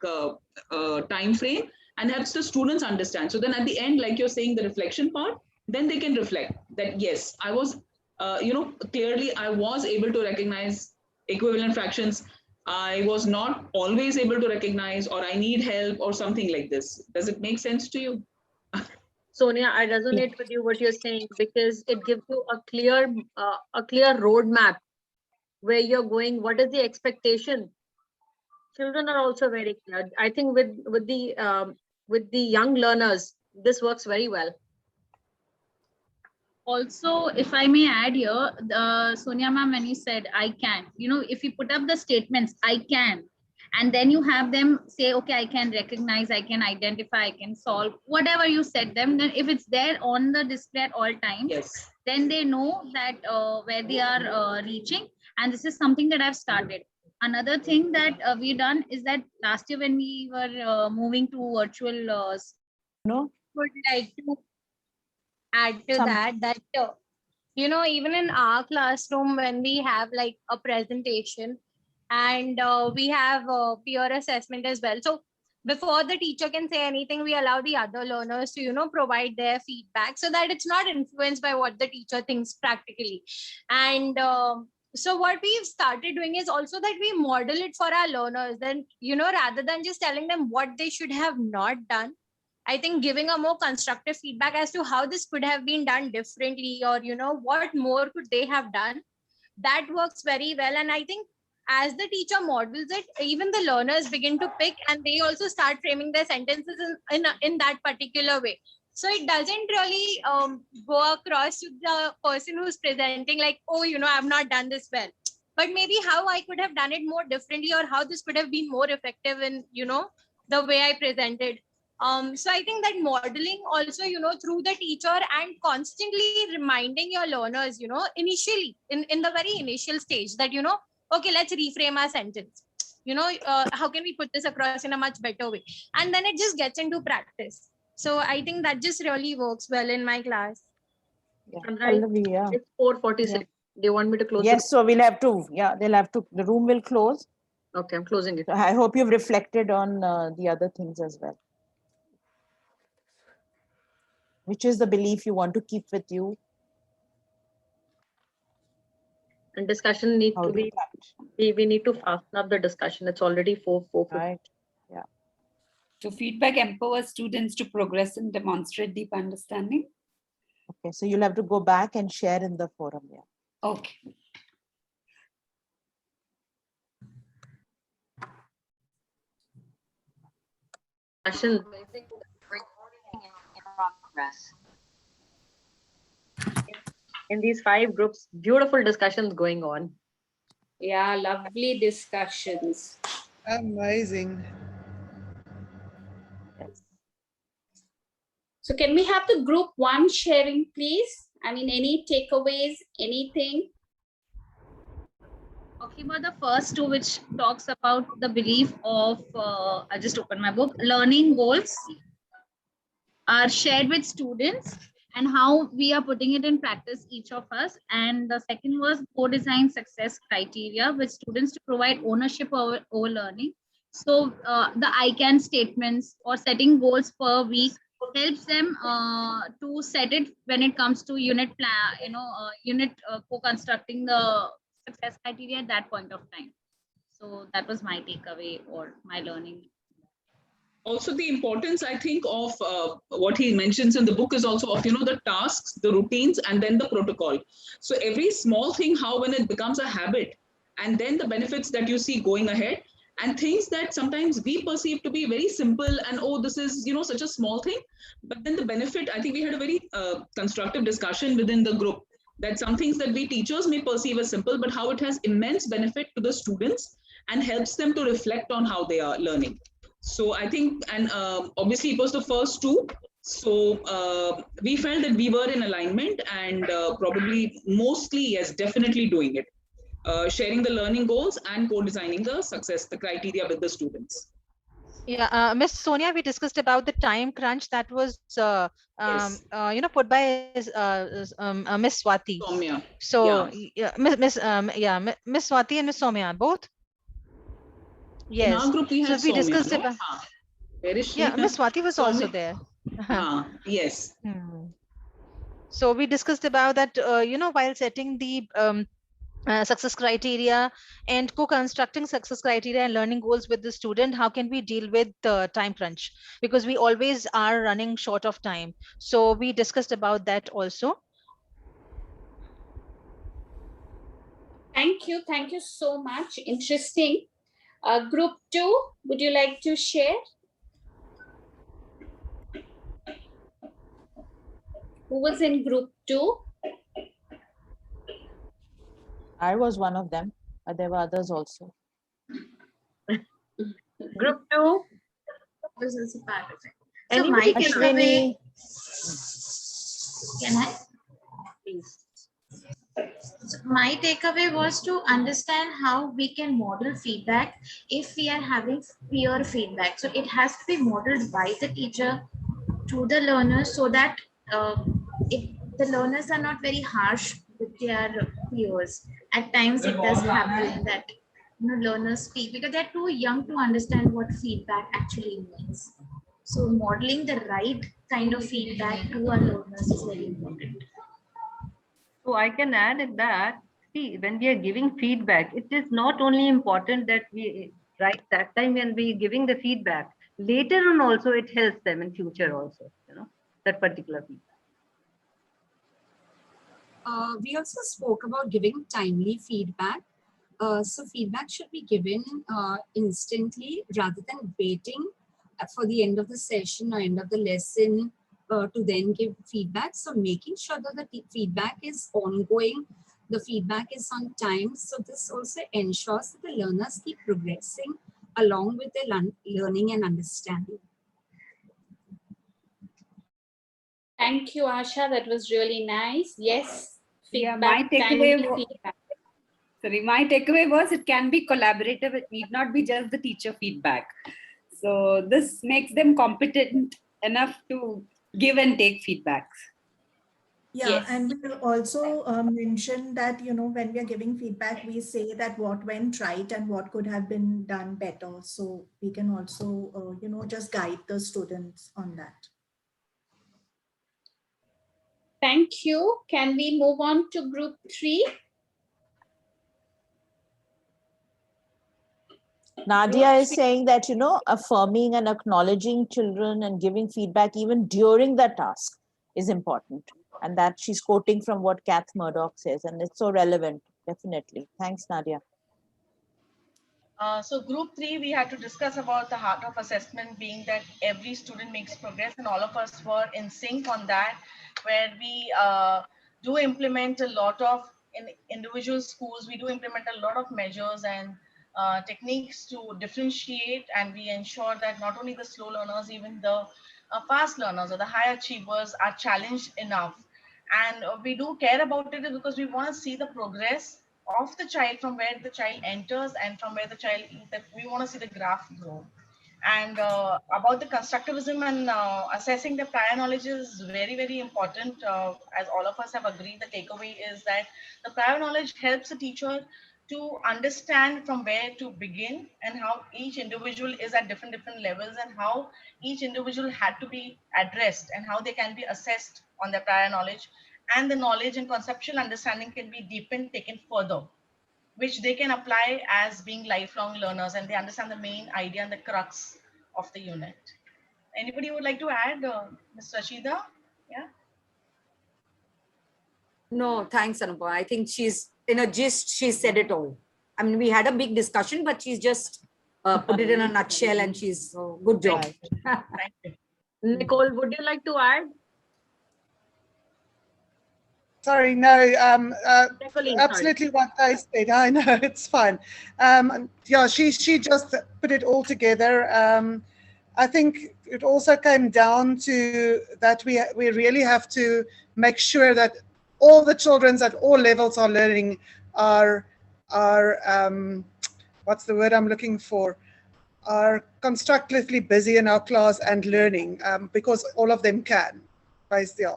time frame and helps the students understand. So then at the end, like you're saying, the reflection part, then they can reflect that, yes, I was, clearly I was able to recognize equivalent fractions. I was not always able to recognize, or I need help or something like this. Does it make sense to you? Sonia, I resonate with you what you're saying, because it gives you a clear roadmap where you're going. What is the expectation? Children are also very clear. I think with the young learners, this works very well. Also, if I may add here, Sonia ma'am, when you said I can, if you put up the statements, I can, and then you have them say, okay, I can recognize, I can identify, I can solve, whatever you said them, then if it's there on the display at all times, yes, then they know that where they are reaching. And this is something that I've started. Another thing that we've done is that last year when we were moving to virtual, would like to add to that even in our classroom, when we have like a presentation and we have peer assessment as well, so before the teacher can say anything, we allow the other learners to provide their feedback, so that it's not influenced by what the teacher thinks practically. And so what we've started doing is also that we model it for our learners, then rather than just telling them what they should have not done, I think giving a more constructive feedback as to how this could have been done differently, or what more could they have done, that works very well. And I think as the teacher models it, even the learners begin to pick, and they also start framing their sentences in that particular way. So it doesn't really go across to the person who's presenting like, oh, I've not done this well, but maybe how I could have done it more differently, or how this could have been more effective in the way I presented. So I think that modeling also, through the teacher, and constantly reminding your learners, initially in the very initial stage that, okay, let's reframe our sentence. How can we put this across in a much better way? And then it just gets into practice. So I think that just really works well in my class. Pallavi, yeah. It's 4:46. Yeah. They want me to close? Yes, so we'll have to, they'll have to, the room will close. Okay, I'm closing it. I hope you've reflected on the other things as well. Which is the belief you want to keep with you? And discussion need to be, we need to fasten up the discussion. It's already 4:40. Right. Yeah. So feedback empowers students to progress and demonstrate deep understanding. Okay, so you'll have to go back and share in the forum. Yeah. Okay. Discussion. In these 5 groups, beautiful discussions going on. Yeah, lovely discussions. Amazing. So can we have the group 1 sharing, please? I mean, any takeaways, anything? Okay, but the first two, which talks about the belief of, I just opened my book, learning goals are shared with students and how we are putting it in practice, each of us. And the second was co-design success criteria with students to provide ownership over learning. So the I can statements or setting goals per week helps them to set it when it comes to unit plan, co-constructing the success criteria at that point of time. So that was my takeaway or my learning. Also, the importance, I think, of what he mentions in the book is also of, the tasks, the routines, and then the protocol. So every small thing, how when it becomes a habit, and then the benefits that you see going ahead, and things that sometimes we perceive to be very simple and, oh, this is, such a small thing. But then the benefit, I think we had a very constructive discussion within the group that some things that we teachers may perceive as simple, but how it has immense benefit to the students and helps them to reflect on how they are learning. So I think, and obviously it was the first two. So we felt that we were in alignment and probably mostly, yes, definitely doing it. Sharing the learning goals and co-designing the success, the criteria with the students. Yeah, Miss Sonia, we discussed about the time crunch that was, put by Miss Swati. Soumya. So, Miss Swati and Miss Soumya, both. Yes. In our group, we had so we Soumya, discussed no? about. Where is she? Yeah, Miss Swati was also Soumya. there. Yes. So we discussed about that, while setting the success criteria and co-constructing success criteria and learning goals with the student, how can we deal with the time crunch? Because we always are running short of time. So we discussed about that also. Thank you. Thank you so much. Interesting. Group 2, would you like to share? Who was in group 2? I was one of them, but there were others also. Group 2 was also part of it. So Anybody my can takeaway, Ashwini. can I? Please. So my takeaway was to understand how we can model feedback if we are having peer feedback. So it has to be modeled by the teacher to the learners so that the learners are not very harsh with their peers. At times it does happen that learners speak because they're too young to understand what feedback actually means. So modeling the right kind of feedback to our learners is very important. So I can add in that, see, when we are giving feedback, it is not only important that we write that time when we are giving the feedback, later on also it helps them in future also, that particular feedback. We also spoke about giving timely feedback. So feedback should be given instantly rather than waiting for the end of the session or end of the lesson to then give feedback. So making sure that the feedback is ongoing, the feedback is on time. So this also ensures that the learners keep progressing along with their learning and understanding. Thank you, Asha. That was really nice. Yes. Yeah, my takeaway. Sorry, my takeaway was it can be collaborative. It need not be just the teacher feedback. So this makes them competent enough to give and take feedbacks. Yeah, Yes. and we will also mention that, when we are giving feedback, we say that what went right and what could have been done better. So we can also, just guide the students on that. Thank you. Can we move on to group 3? Nadia is saying that, affirming and acknowledging children and giving feedback even during the task is important. And that she's quoting from what Kath Murdoch says. And it's so relevant, definitely. Thanks, Nadia. So group 3, we had to discuss about the heart of assessment being that every student makes progress, and all of us were in sync on that, where we do implement a lot of, in individual schools, we do implement a lot of measures and techniques to differentiate, and we ensure that not only the slow learners, even the fast learners or the high achievers are challenged enough. And we do care about it because we want to see the progress of the child from where the child enters and from where the child, that we want to see the graph grow. And about the constructivism and assessing the prior knowledge is very, very important. As all of us have agreed, the takeaway is that the prior knowledge helps the teacher to understand from where to begin and how each individual is at different levels, and how each individual had to be addressed and how they can be assessed on their prior knowledge. And the knowledge and conceptual understanding can be deepened, taken further, which they can apply as being lifelong learners, and they understand the main idea and the crux of the unit. Anybody would like to add, Ms. Rashida? Yeah. No, thanks, Anupama. I think she's in a gist, she said it all. I mean, we had a big discussion, but she's just put it in a nutshell, and she's good job. Thank you. Nicole, would you like to add? Sorry, no, Colleen, absolutely what they said. I know, it's fine. Yeah, she just put it all together. I think it also came down to that we really have to make sure that all the children at all levels are learning are what's the word I'm looking for? Are constructively busy in our class and learning, because all of them can, basically.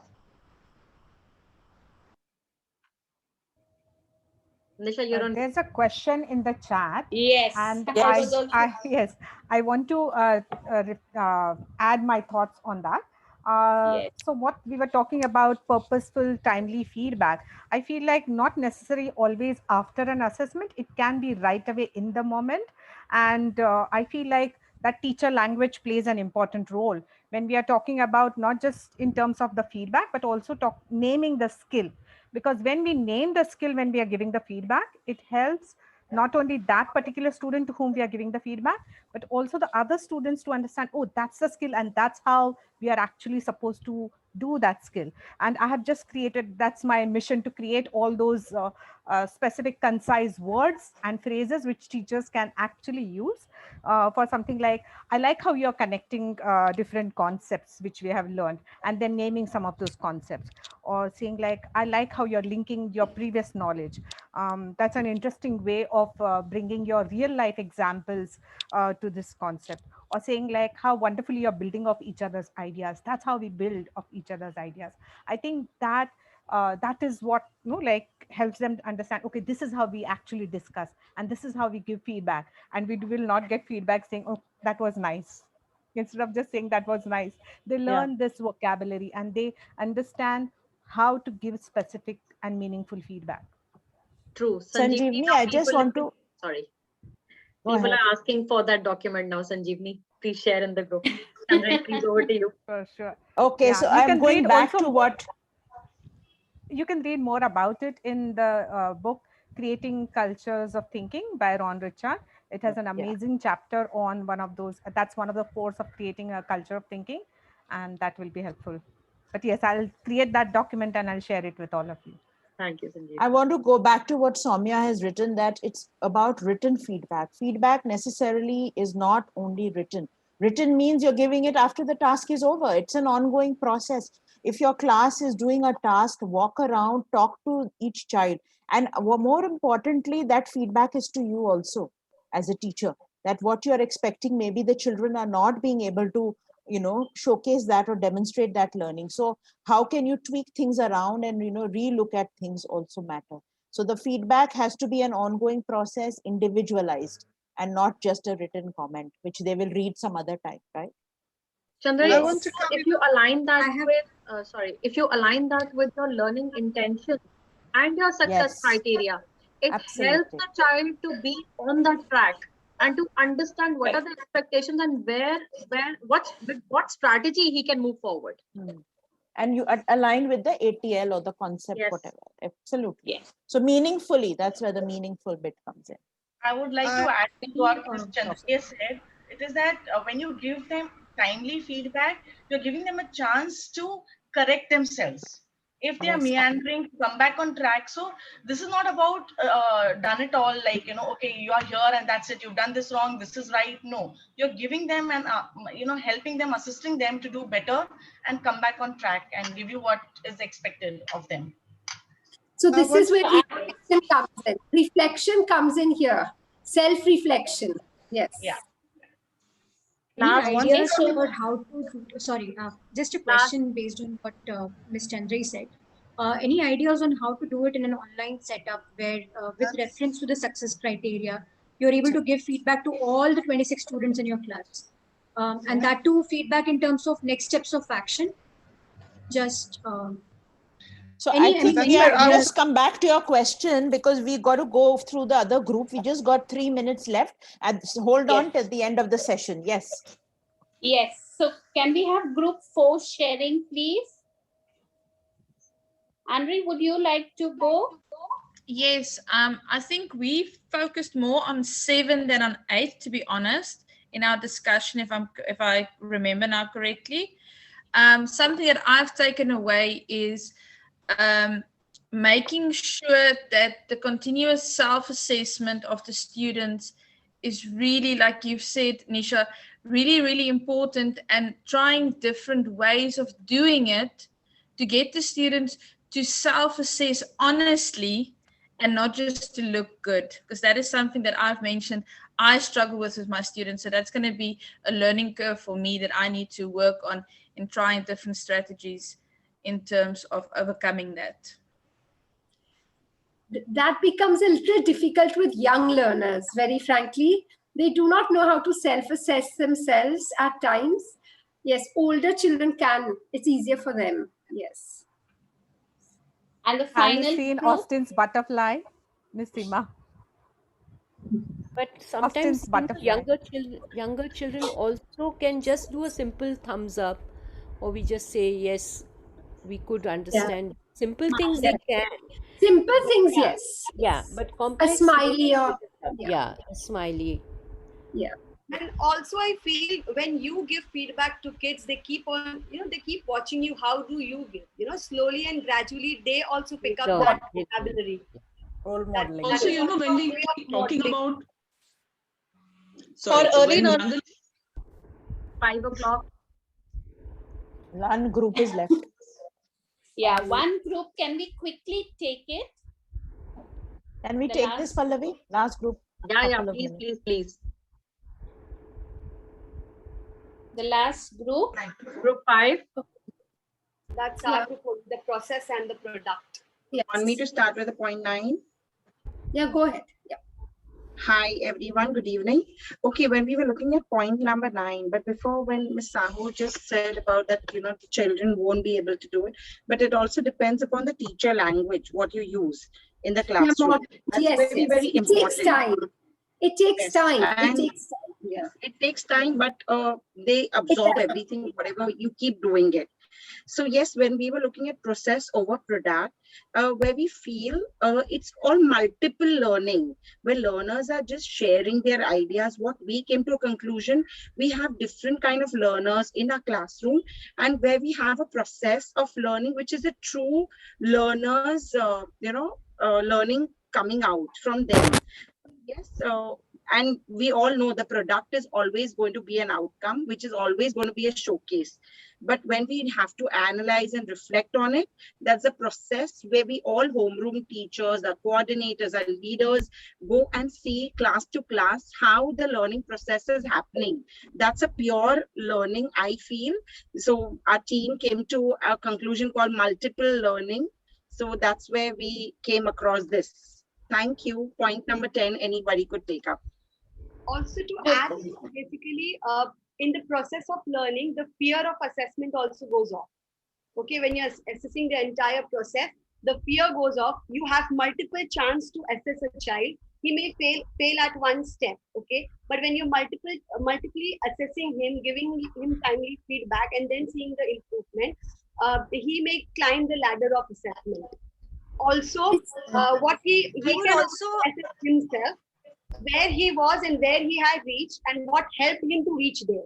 Nisha, you're on. There's a question in the chat. Yes. And Yes. yes, I want to add my thoughts on that. Yes. So what we were talking about, purposeful, timely feedback. I feel like not necessarily always after an assessment, it can be right away in the moment. And I feel like that teacher language plays an important role when we are talking about not just in terms of the feedback, but also naming the skill. Because when we name the skill, when we are giving the feedback, it helps not only that particular student to whom we are giving the feedback, but also the other students to understand, oh, that's the skill, and that's how we are actually supposed to do that skill. And I have just created, that's my mission, to create all those specific concise words and phrases which teachers can actually use for something like, I like how you're connecting different concepts which we have learned, and then naming some of those concepts, or saying like, I like how you're linking your previous knowledge. That's an interesting way of bringing your real life examples to this concept, or saying like how wonderfully you're building off each other's ideas. That's how we build off each other's ideas. I think that that is what like helps them to understand, okay, this is how we actually discuss, and this is how we give feedback, and we will not get feedback saying, oh, that was nice. Instead of just saying that was nice, they learn this vocabulary and they understand how to give specific and meaningful feedback. True. Sanjeevni, now I just people want to. Sorry. Go People ahead. are asking for that document now, Sanjeevni. Please share in the group. Chandra, please, over to you. For sure. Okay, Yeah, so you I'm can going read back also to what. You can read more about it in the book Creating Cultures of Thinking by Ron Richard. It has an amazing chapter on one of those. That's one of the force of creating a culture of thinking, and that will be helpful. But yes, I'll create that document and I'll share it with all of you. Thank you, Sanjeev. I want to go back to what Soumya has written, that it's about written feedback. Feedback necessarily is not only written. Written means you're giving it after the task is over. It's an ongoing process. If your class is doing a task, walk around, talk to each child. And more importantly, that feedback is to you also as a teacher, that what you're expecting, maybe the children are not being able to showcase that or demonstrate that learning. So how can you tweak things around and relook at things also matter. So the feedback has to be an ongoing process, individualized, and not just a written comment which they will read some other time, right? Chandra, Yes. if you align that with if you align that with your learning intention and your success Yes. criteria, it Absolutely. helps the child to be on that track and to understand what are the expectations and what strategy he can move forward. And you align with the ATL or the concept, whatever. Absolutely. Yes. So meaningfully, that's where the meaningful bit comes in. I would like to add to what Ms. Chandra said. It is that when you give them timely feedback, you're giving them a chance to correct themselves. If they are meandering, come back on track. So this is not about done it all, like, you know, okay, you are here and that's it, you've done this wrong, this is right. No, you're giving them and you know, helping them, assisting them to do better and come back on track and give you what is expected of them. So this is where reflection comes in. Reflection comes in here. Self-reflection. Yes. Yeah. Any ideas about how to, sorry, just a question based on what Ms. Chandra said. Any ideas on how to do it in an online setup where with reference to the success criteria, you're able to give feedback to all the 26 students in your class? And that too, feedback in terms of next steps of action. Just so I think we have just come back to your question because we got to go through the other group. We just got 3 minutes left and hold on till the end of the session. Yes. Yes. So can we have group 4 sharing, please? Andre, would you like to go? Yes. I think we focused more on 7 than on 8, to be honest, in our discussion, if I remember now correctly. Something that I've taken away is making sure that the continuous self-assessment of the students is really, like you've said, Nisha, really, really important, and trying different ways of doing it to get the students to self-assess honestly and not just to look good, because that is something that I've mentioned I struggle with my students. So that's going to be a learning curve for me that I need to work on in trying different strategies in terms of overcoming that. That becomes a little difficult with young learners, very frankly. They do not know how to self-assess themselves at times. Yes, older children can. It's easier for them. Yes. And the Have final you seen group? Austin's butterfly, Miss Seema? But sometimes younger children also can just do a simple thumbs up, or we just say yes, we could understand. Simple things they can. Simple things, yes. Yeah, but complex. A smiley or yeah, a smiley. Yeah. And also I feel when you give feedback to kids, they keep on, they keep watching you. How do you give? Slowly and gradually they also pick up that vocabulary. Role modeling. Also, when we keep talking about For early learning. 5 o'clock. One group is left. Yeah, one group. Can we quickly take it? Can we take this, Pallavi? Last group. Yeah, please. The last group. Group 5. That's our group, the process and the product. Yes. Want me to start with the point 9? Yeah, go ahead. Yeah. Hi, everyone. Good evening. Okay, when we were looking at point number 9, but before, when Ms. Sahu just said about that, the children won't be able to do it, but it also depends upon the teacher language, what you use in the classroom. That's very, very important. It takes time. It takes time. And it takes time. Yeah. It takes time, but they absorb everything, whatever you keep doing it. So yes, when we were looking at process over product, where we feel it's all multiple learning, where learners are just sharing their ideas. What we came to a conclusion, we have different kind of learners in our classroom, and where we have a process of learning, which is a true learners, learning coming out from them. Yes, and we all know the product is always going to be an outcome, which is always going to be a showcase. But when we have to analyze and reflect on it, that's a process where we all homeroom teachers, our coordinators, our leaders go and see class to class how the learning process is happening. That's a pure learning, I feel. So our team came to a conclusion called multiple learning. So that's where we came across this. Thank you. Point number 10, anybody could take up. Also to add, basically, in the process of learning, the fear of assessment also goes off. Okay, when you're assessing the entire process, the fear goes off. You have multiple chances to assess a child. He may fail at one step, okay? But when you're multiply assessing him, giving him timely feedback, and then seeing the improvement, he may climb the ladder of assessment. Also, what he can also assess himself, where he was and where he had reached, and what helped him to reach there.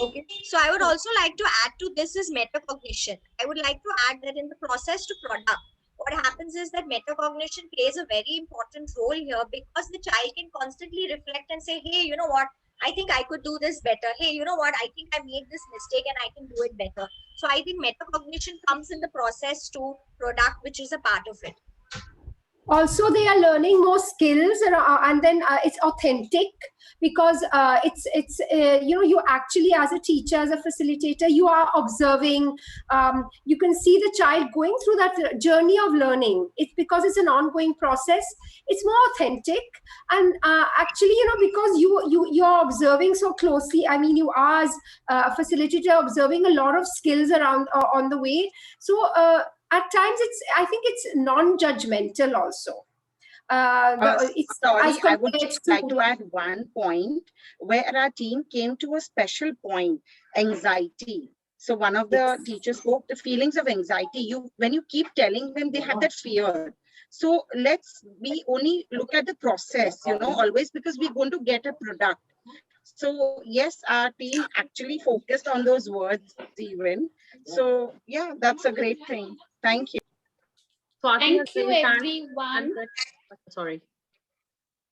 Okay, so I would also like to add to this is metacognition. I would like to add that in the process to product, what happens is that metacognition plays a very important role here, because the child can constantly reflect and say, hey, you know what, I think I could do this better. Hey, you know what, I think I made this mistake and I can do it better. So I think metacognition comes in the process to product, which is a part of it. Also, they are learning more skills, and then it's authentic, because it's you know, you actually, as a teacher, as a facilitator, you are observing. You can see the child going through that journey of learning. It's because it's an ongoing process. It's more authentic, and actually, you know, because you're observing so closely. I mean, you are, as a facilitator, observing a lot of skills around on the way. So at times, I think it's non-judgmental also. Sorry, I would just like to add one point where our team came to a special point: anxiety. So one of the teachers spoke the feelings of anxiety. When you keep telling them, they have that fear. So we only look at the process, you know, always, because we're going to get a product. So yes, our team actually focused on those words even. So yeah, that's a great thing. Thank you. Thank you, everyone. Sorry.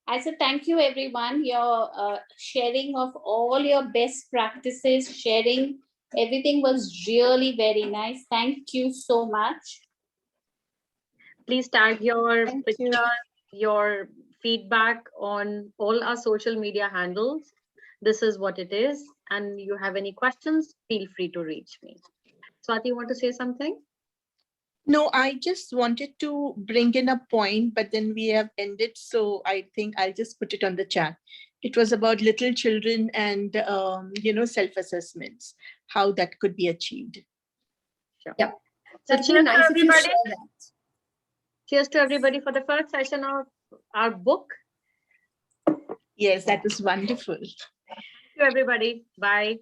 I said thank you, everyone. Your sharing of all your best practices, sharing everything was really very nice. Thank you so much. Please tag your picture, your feedback on all our social media handles. This is what it is. And you have any questions, feel free to reach me. Swati, you want to say something? No, I just wanted to bring in a point, but then we have ended. So I think I'll just put it on the chat. It was about little children and, you know, self-assessments, how that could be achieved. Sure. Yeah. So That's cheers nice to if you everybody. share that. Cheers to everybody for the first session of our book. Yes, that was wonderful. Thank you, everybody. Bye.